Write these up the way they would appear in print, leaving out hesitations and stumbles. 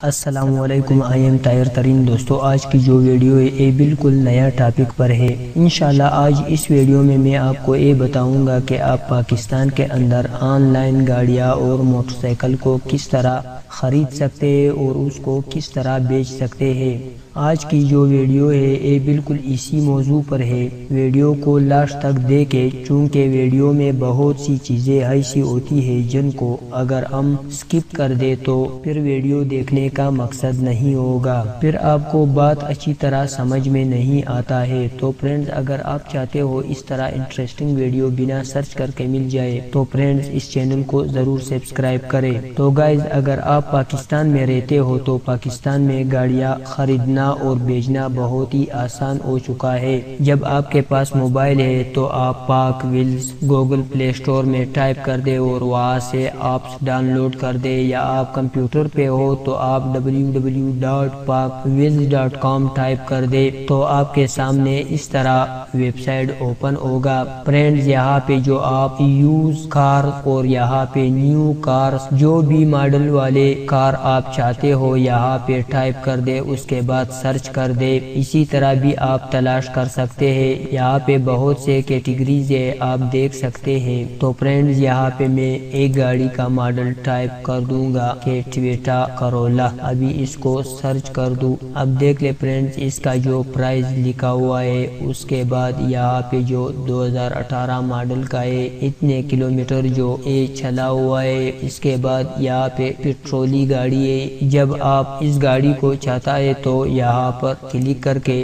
السلام علیکم، I am Tahir ترین۔ دوستو، آج کی جو ویڈیو ہے یہ بالکل نیا ٹاپک پر ہے۔ انشاءاللہ آج اس ویڈیو میں آپ کو یہ بتاؤں گا کہ آپ پاکستان کے اندر آن لائن گاڑیاں اور موٹر سائیکل کو کس طرح خرید سکتے ہیں اور اس کو کس طرح بیچ سکتے ہیں۔ آج کی جو ویڈیو ہے یہ بالکل اسی موضوع پر ہے۔ ویڈیو کو لاسٹ تک دیکھیں، چونکہ ویڈیو میں بہت سی چیزیں ایسی ہوتی ہیں جن کو اگر ہم سکپ کر دیں تو پھر ویڈیو دیکھنے کا مقصد نہیں ہوگا، پھر آپ کو بات اچھی طرح سمجھ میں نہیں آتا ہے۔ تو فرینڈز، اگر آپ چاہتے ہو اس طرح انٹرسٹنگ ویڈیو بنا سرچ کر کے مل جائے تو فرینڈز اس چینل کو ضرور سبسکرائب کریں۔ تو گائز، اگر آپ پاکستان میں رہتے ہو تو پاکستان میں گاڑیاں خریدنا اور بیچنا بہت ہی آسان ہو چکا ہے۔ جب آپ کے پاس موبائل ہے تو آپ پاک ویلز گوگل پلے اسٹور میں ٹائپ کر دے اور وہاں سے ایپس ڈاؤن لوڈ کر دے، یا آپ کمپیوٹر پہ ہو تو آپ www.pakwheels.com ٹائپ کر دے تو آپ کے سامنے اس طرح ویب سائٹ اوپن ہوگا۔ فرینڈز، یہاں پہ جو آپ یوز کار اور یہاں پہ نیو کار، جو بھی ماڈل والے کار آپ چاہتے ہو یہاں پہ ٹائپ کر دے، اس کے بعد سرچ کر دے۔ اسی طرح بھی آپ تلاش کر سکتے ہیں، یہاں پہ بہت سے کیٹیگریز ہے، آپ دیکھ سکتے ہیں۔ تو فرینڈز، یہاں پہ میں ایک گاڑی کا ماڈل ٹائپ کر دوں گا کہ ٹویوٹا کرولا۔ ابھی اس کو سرچ کر دوں، اب دیکھ لے فرینڈز اس کا جو پرائز لکھا ہوا ہے، اس کے بعد یہاں پہ جو 2018 ماڈل کا ہے، اتنے کلومیٹر جو یہ چلا ہوا ہے۔ اس کے بعد یہاں پہ پیٹرولی گاڑی ہے، جب آپ اس گاڑی کو چاہتا ہے تو یہاں پر کلک کر کے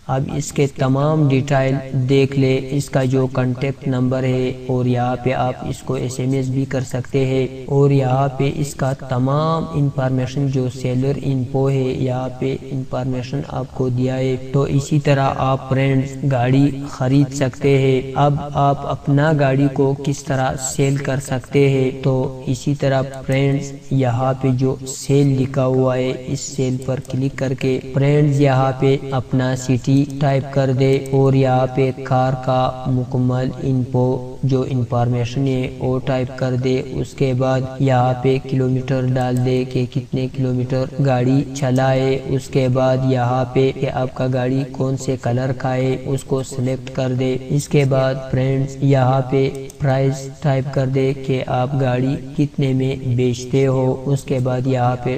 اب اس کے تمام ڈیٹیل دیکھ لے، اس کا جو کانٹیکٹ نمبر ہے، اور یہاں پہ آپ اس کو SMS بھی کر سکتے ہیں، اور یہاں پہ اس کا تمام انفارمیشن جو سیلر انفو ہے یہاں پہ انفارمیشن آپ کو دیا ہے۔ تو اسی طرح آپ فرینڈز گاڑی خرید سکتے ہیں۔ اب آپ اپنا گاڑی کو کس طرح سیل کر سکتے ہیں، تو اسی طرح فرینڈز یہاں پہ جو سیل لکھا ہوا ہے، اس سیل پر کلک کر کے فرینڈز یہاں پہ اپنا سٹی ٹائپ کر دے، اور یہاں پہ کار کا مکمل انفو جو انفارمیشن ہے وہ ٹائپ کر دے۔ اس کے بعد یہاں پہ کلومیٹر ڈال دے کہ کتنے کلومیٹر گاڑی چلائے۔ اس کے بعد یہاں پہ کہ آپ کا گاڑی کون سے کلر کا ہے اس کو سلیکٹ کر دے۔ اس کے بعد فرینڈز یہاں پہ پرائس ٹائپ کر دے کہ آپ گاڑی کتنے میں بیچتے ہو۔ اس کے بعد یہاں پہ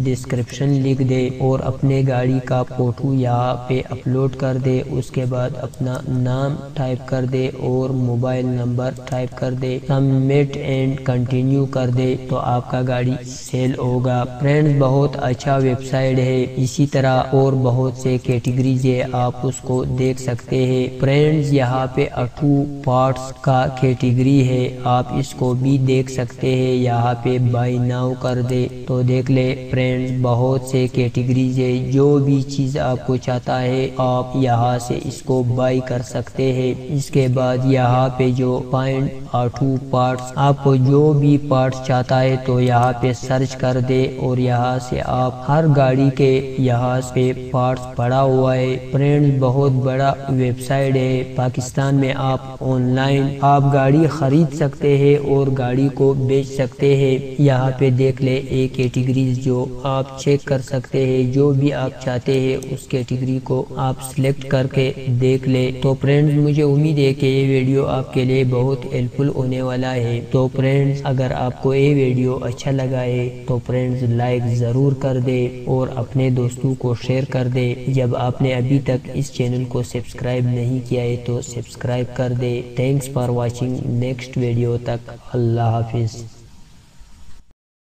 ڈسکرپشن لکھ دے اور اپنے گاڑی کا فوٹو یہاں پہ اپلوڈ کر دے۔ اس کے بعد اپنا نام ٹائپ کر دے اور موبائل نمبر ٹائپ کر دے، سبمٹ اینڈ کنٹینیو کر دے، تو آپ کا گاڑی سیل ہوگا۔ فرینڈز، بہت اچھا ویب سائٹ ہے، اسی طرح اور بہت سے کیٹیگریز ہے، آپ اس کو دیکھ سکتے ہیں۔ فرینڈز، یہاں پہ آٹو پارٹس کا کیٹیگری ہے، آپ اس کو بھی دیکھ سکتے ہیں۔ یہاں پہ بائی ناؤ کر دے تو دیکھ لے فرینڈز بہت سے کیٹیگریز ہے، جو بھی چیز آپ کو چاہتا ہے آپ یہاں سے اس کو بائی کر سکتے ہیں۔ اس کے بعد یہاں پہ جو فائنڈ آٹو پارٹس، آپ کو جو بھی پارٹس چاہتا ہے تو یہاں پہ سرچ کر دے، اور یہاں سے آپ ہر گاڑی کے یہاں پہ پارٹس پڑا ہوا ہے۔ فرینڈز، بہت بڑا ویب سائٹ ہے، پاکستان میں آپ آن لائن آپ گاڑی خرید سکتے ہیں اور گاڑی کو بیچ سکتے ہیں۔ یہاں پہ دیکھ لے ایک کیٹیگریز جو آپ چیک کر سکتے ہیں، جو بھی آپ چاہتے ہیں اس کیٹیگری کو آپ سلیکٹ کر کے دیکھ لے۔ تو فرینڈز، مجھے امید ہے کہ یہ ویڈیو آپ کے لیے بہت ہیلپ فل ہونے والا ہے۔ تو فرینڈز، اگر آپ کو یہ ویڈیو اچھا لگا ہے تو فرینڈز لائک ضرور کر دے اور اپنے دوستوں کو شیئر کر دے۔ جب آپ نے ابھی تک اس چینل کو سبسکرائب نہیں کیا ہے تو سبسکرائب کر دے۔ Thanks for watching, next video تک اللہ حافظ۔